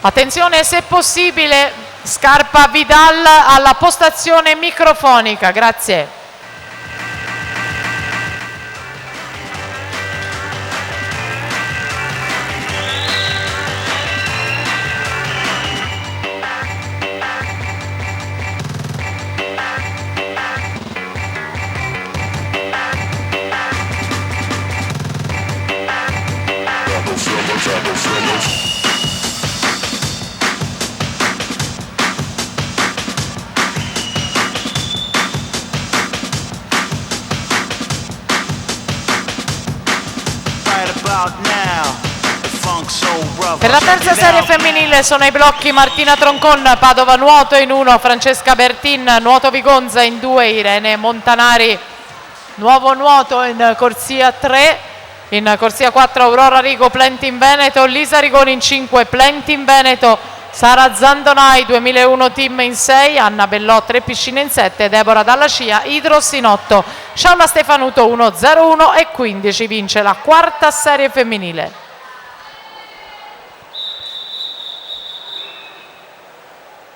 Attenzione, se possibile, Scarpa Vidal alla postazione microfonica, grazie. Per la terza serie femminile sono i blocchi Martina Troncon, Padova Nuoto in 1, Francesca Bertin, Nuoto Vigonza in 2, Irene Montanari, Nuovo Nuoto in corsia 3, in corsia 4 Aurora Rigo, Plenty in Veneto, Lisa Rigoni in 5, Plenty in Veneto, Sara Zandonai 2001 team in 6, Anna Bellò 3 piscine in 7, Deborah Dalla Scia, Idros in 8, Sciauna Stefanuto 1-0-1 e 15 vince la quarta serie femminile.